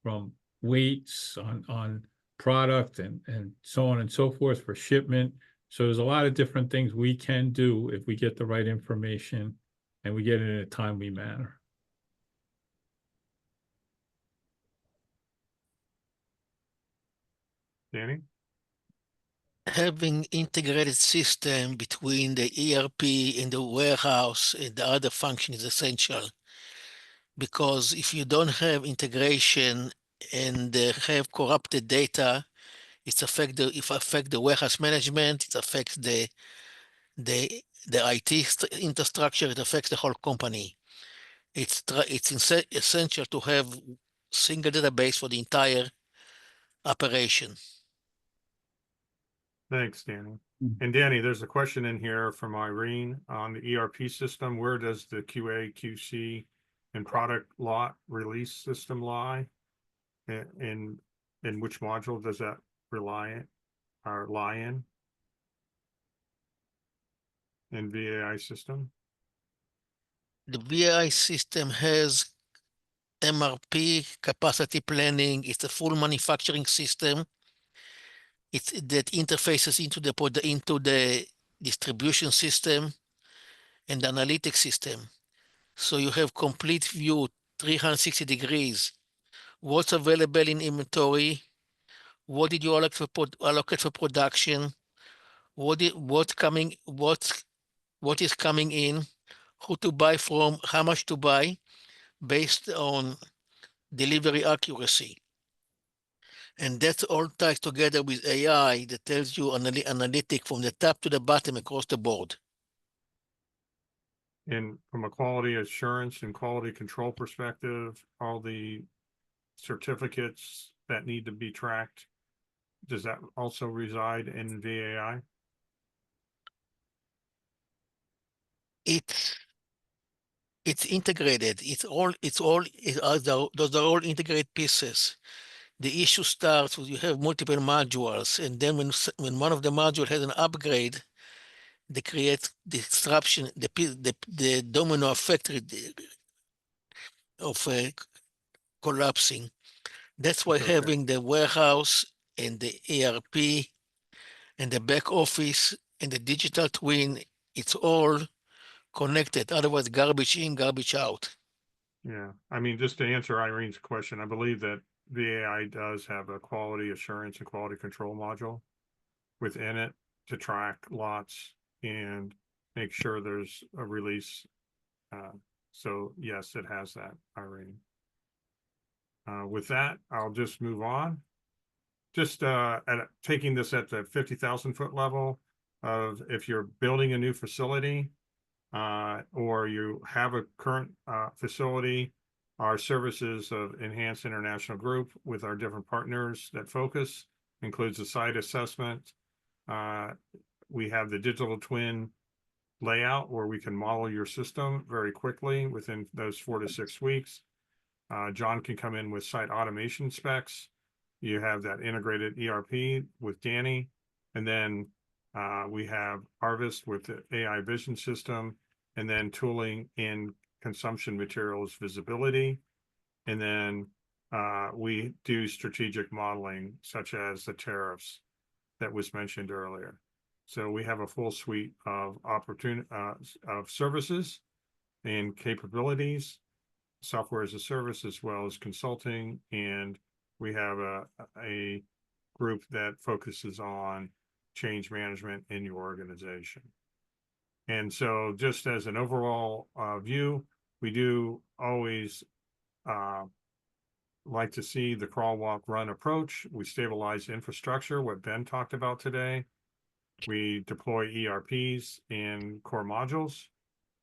from weights on product and so on and so forth for shipment. So there's a lot of different things we can do if we get the right information and we get it in a timely manner. Danny? Having integrated system between the ERP and the warehouse and the other function is essential, because if you don't have integration and have corrupted data, it affect the warehouse management, it affects the IT infrastructure, it affects the whole company. It's essential to have single database for the entire operation. Thanks, Danny. And Danny, there's a question in here from Irene on the ERP system. Where does the QA, QC, and product lot release system lie? In which module does that lie in? In VAI system? The VAI system has MRP, capacity planning. It's a full manufacturing system. That interfaces into the distribution system and the analytics system. So you have complete view, 360 degrees. What's available in inventory? What did you allocate for production? What is coming in? Who to buy from? How much to buy? Based on delivery accuracy. And that all ties together with AI that tells you analytic from the top to the bottom across the board. And from a quality assurance and quality control perspective, all the certificates that need to be tracked, does that also reside in VAI? It's integrated. Those are all integrated pieces. The issue starts when you have multiple modules, and then when one of the modules has an upgrade, they create disruption, the domino effect of collapsing. That's why Okay. having the warehouse and the ERP and the back office and the digital twin, it's all connected. Otherwise, garbage in, garbage out. Yeah, I mean, just to answer Irene's question, I believe that VAI does have a quality assurance and quality control module within it to track lots and make sure there's a release. So yes, it has that, Irene. With that, I'll just move on. Just taking this at the 50,000 foot level of if you're building a new facility or you have a current facility, our services of Enhanced International Group with our different partners that focus includes a site assessment. We have the digital twin layout where we can model your system very quickly within those 4 to 6 weeks. John can come in with site automation specs. You have that integrated ERP with Danny. And then we have Harvest with the AI vision system, and then tooling in consumption materials visibility. And then we do strategic modeling, such as the tariffs that was mentioned earlier. So we have a full suite of of services and capabilities, software as a service, as well as consulting. And we have a group that focuses on change management in your organization. And so just as an overall view, we do always like to see the crawl, walk, run approach. We stabilize infrastructure, what Ben talked about today. We deploy ERPs and core modules,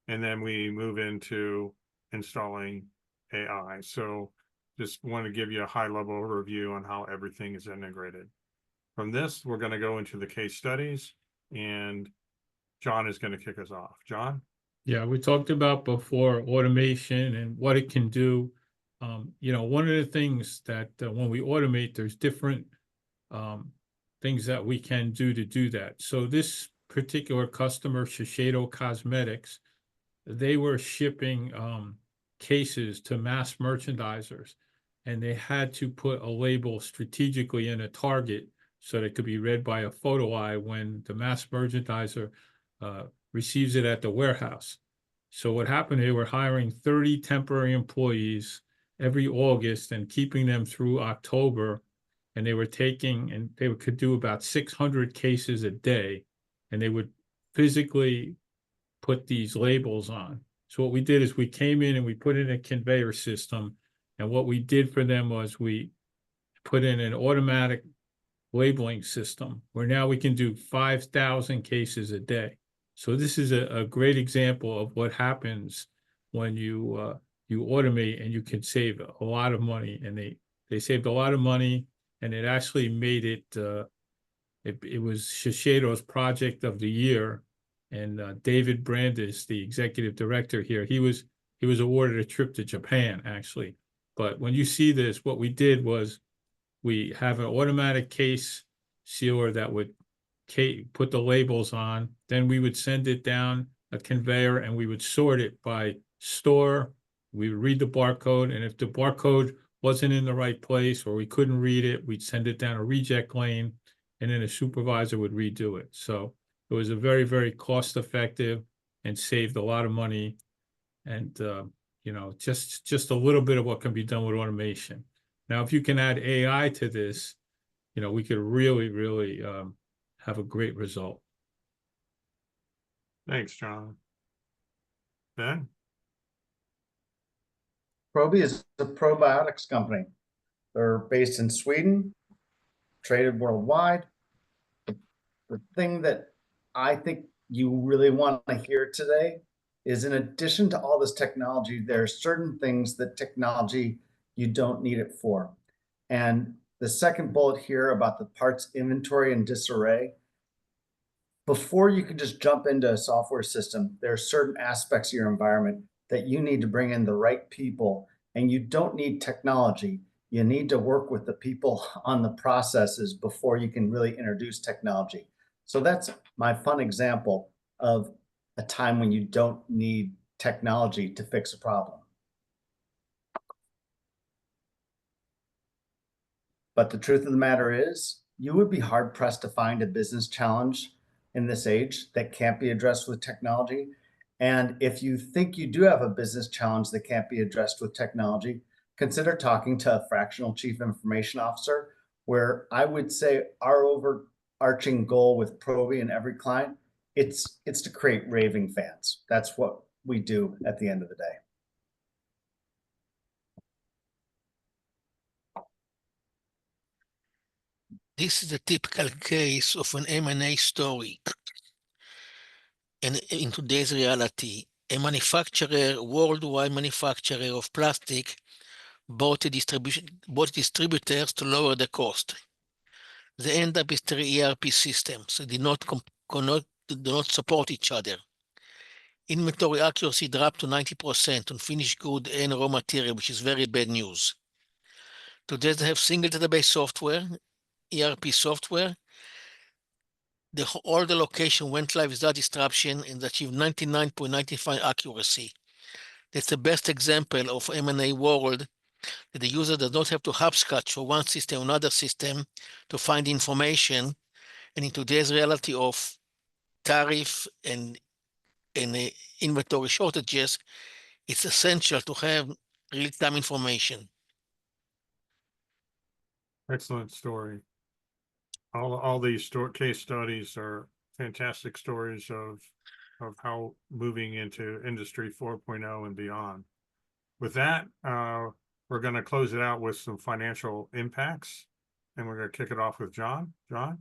and then we move into installing AI. So just want to give you a high level overview on how everything is integrated. From this, we're going to go into the case studies, and John is going to kick us off. John? Yeah, we talked about before automation and what it can do. One of the things that when we automate, there's different things that we can do to do that. So this particular customer, Shiseido Cosmetics, they were shipping cases to mass merchandisers, and they had to put a label strategically in a target so that it could be read by a photo eye when the mass merchandiser receives it at the warehouse. So what happened, they were hiring 30 temporary employees every August and keeping them through October. And they were they could do about 600 cases a day, and they would physically put these labels on. So what we did is we came in and we put in a conveyor system. And what we did for them was we put in an automatic labeling system where now we can do 5,000 cases a day. So this is a great example of what happens when you automate, and you can save a lot of money. And they saved a lot of money, and it actually made it was Shiseido's project of the year. And David Brandis, the executive director here, he was awarded a trip to Japan, actually. But when you see this, what we did was we have an automatic case sealer that would put the labels on. Then we would send it down a conveyor, and we would sort it by store. We would read the barcode, and if the barcode wasn't in the right place or we couldn't read it, we'd send it down a reject lane, and then a supervisor would redo it. So it was a very, very cost effective and saved a lot of money. And, just a little bit of what can be done with automation. Now, if you can add AI to this, we could really, really have a great result. Thanks, John. Ben? Probi is a probiotics company. They're based in Sweden, traded worldwide. The thing that I think you really want to hear today is, in addition to all this technology, there are certain things that technology you don't need it for. And the second bullet here about the parts inventory and disarray, before you can just jump into a software system, there are certain aspects of your environment that you need to bring in the right people, and you don't need technology. You need to work with the people on the processes before you can really introduce technology. So that's my fun example of a time when you don't need technology to fix a problem. But the truth of the matter is, you would be hard pressed to find a business challenge in this age that can't be addressed with technology. And if you think you do have a business challenge that can't be addressed with technology, consider talking to a fractional chief information officer, where I would say our overarching goal with Probi and every client it's to create raving fans. That's what we do at the end of the day. This is a typical case of an M&A story. And in today's reality, a worldwide manufacturer of plastic, bought distributors to lower the cost. They end up with 3 ERP systems that do not support each other. Inventory accuracy dropped to 90% on finished good and raw material, which is very bad news. Today they have single database software, ERP software. All the location went live without disruption and achieved 99.95 accuracy. That's the best example of M&A world, that the user does not have to hopscotch from one system to another system to find information. And in today's reality of tariff and inventory shortages, it's essential to have real-time information. Excellent story. All these case studies are fantastic stories of how moving into Industry 4.0 and beyond. With that, we're going to close it out with some financial impacts, and we're going to kick it off with John. John?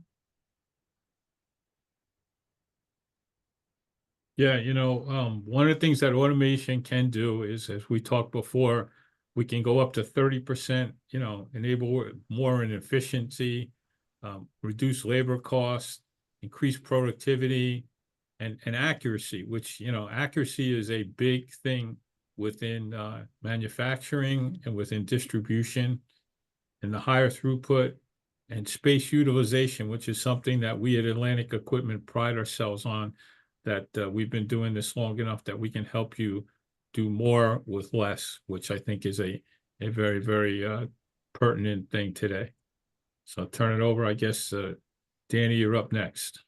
Yeah, one of the things that automation can do is, as we talked before, we can go up to 30%, enable more in efficiency, reduce labor costs, increase productivity, and accuracy, which, accuracy is a big thing within manufacturing and within distribution, and the higher throughput and space utilization, which is something that we at Atlantic Equipment pride ourselves on, that we've been doing this long enough that we can help you do more with less, which I think is a very, very pertinent thing today. So I'll turn it over. I guess, Danny, you're up next.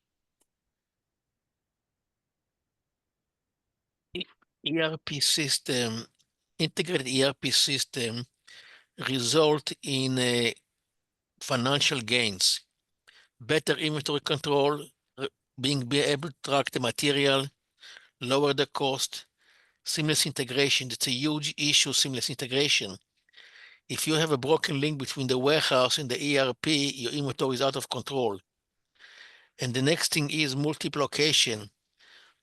Integrated ERP system result in financial gains, better inventory control, being able to track the material, lower the cost, seamless integration. It's a huge issue, seamless integration. If you have a broken link between the warehouse and the ERP, your inventory is out of control. And the next thing is multiplication.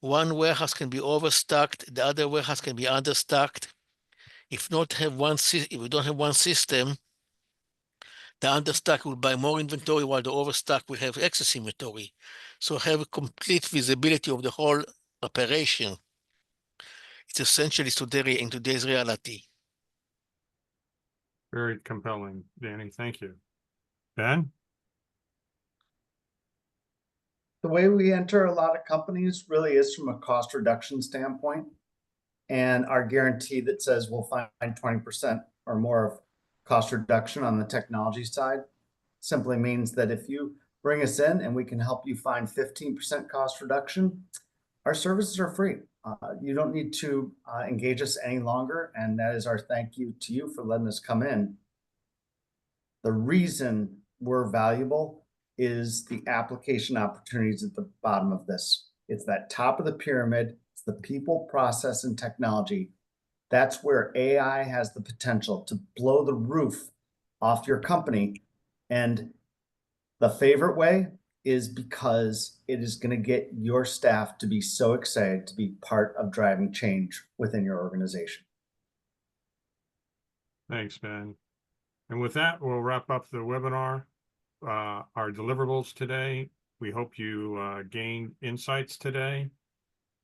One warehouse can be overstocked, the other warehouse can be understocked. If we don't have one system, the understock will buy more inventory while the overstock will have excess inventory. So have a complete visibility of the whole operation. It's essentially in today's reality. Very compelling, Danny. Thank you. Ben? The way we enter a lot of companies really is from a cost reduction standpoint. And our guarantee that says we'll find 20% or more of cost reduction on the technology side simply means that if you bring us in and we can help you find 15% cost reduction, our services are free. You don't need to engage us any longer, and that is our thank you to you for letting us come in. The reason we're valuable is the application opportunities at the bottom of this. It's that top of the pyramid. It's the people, process, and technology. That's where AI has the potential to blow the roof off your company. And the favorite way is because it is going to get your staff to be so excited to be part of driving change within your organization. Thanks, Ben. And with that, we'll wrap up the webinar. Our deliverables today. We hope you gained insights today.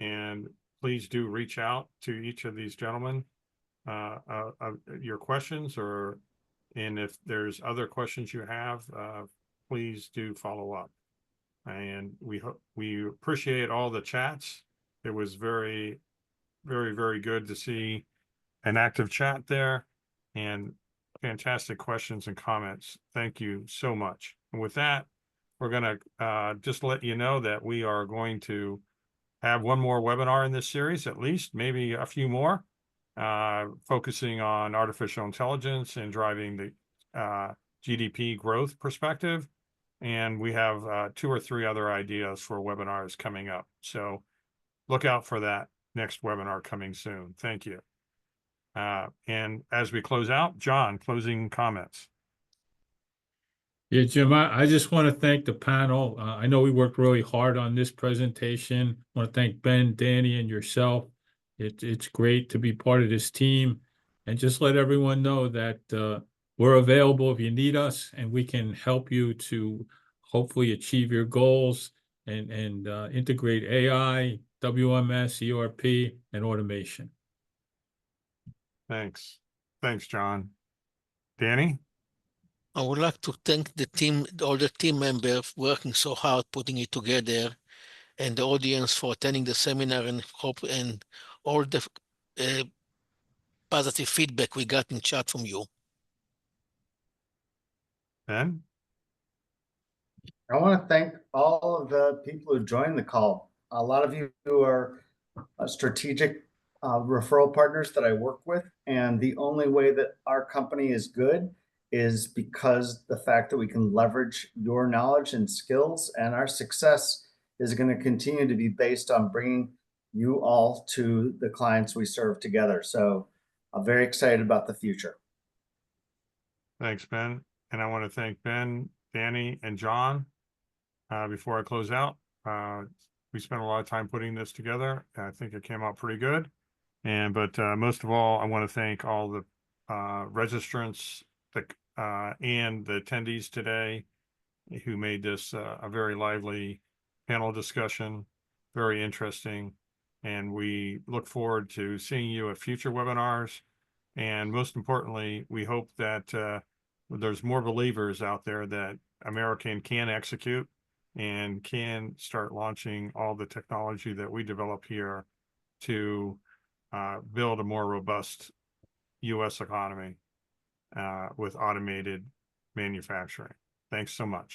And please do reach out to each of these gentlemen, your questions, and if there's other questions you have, please do follow up. And we appreciate all the chats. It was very, very, very good to see an active chat there, and fantastic questions and comments. Thank you so much. And with that, we're going to just let you know that we are going to have one more webinar in this series, at least, maybe a few more, focusing on artificial intelligence and driving the GDP growth perspective. And we have 2 or 3 other ideas for webinars coming up. So look out for that next webinar coming soon. Thank you. And as we close out, John, closing comments. Yeah, Jim, I just want to thank the panel. I know we worked really hard on this presentation. I want to thank Ben, Danny, and yourself. It's great to be part of this team, and just let everyone know that we're available if you need us, and we can help you to hopefully achieve your goals and integrate AI, WMS, ERP, and automation. Thanks. Thanks, John. Danny? I would like to thank the team, all the team members working so hard putting it together, and the audience for attending the seminar, and hope and all the positive feedback we got in chat from you. Ben? I want to thank all of the people who joined the call. A lot of you who are strategic referral partners that I work with. And the only way that our company is good is because the fact that we can leverage your knowledge and skills, and our success is going to continue to be based on bringing you all to the clients we serve together. So I'm very excited about the future. Thanks, Ben. And I want to thank Ben, Danny, and John. Before I close out, we spent a lot of time putting this together. I think it came out pretty good. But most of all, I want to thank all the registrants and the attendees today who made this a very lively panel discussion, very interesting. And we look forward to seeing you at future webinars. And most importantly, we hope that there's more believers out there that American can execute and can start launching all the technology that we develop here to build a more robust U.S. economy with automated manufacturing. Thanks so much.